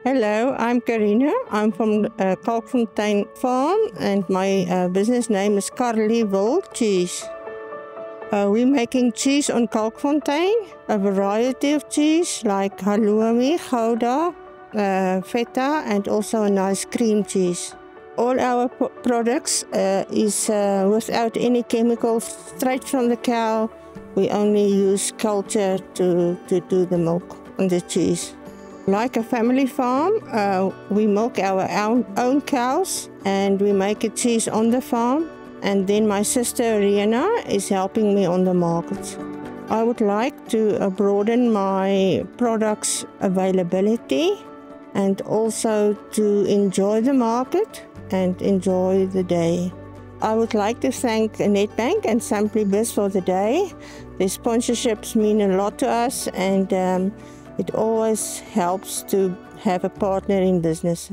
Hello, I'm Karina. I'm from Kalkfontein Farm and my business name is Carleyville Cheese. We're making cheese on Kalkfontein, a variety of cheese like halloumi, gouda, feta and also a nice cream cheese. All our products is without any chemicals, straight from the cow. We only use culture to do the milk on the cheese. Like a family farm, we milk our own cows and we make a cheese on the farm. And then my sister Rihanna is helping me on the market. I would like to broaden my products availability and also to enjoy the market and enjoy the day. I would like to thank Nedbank and SimplyBiz for the day. Their sponsorships mean a lot to us and it always helps to have a partner in business.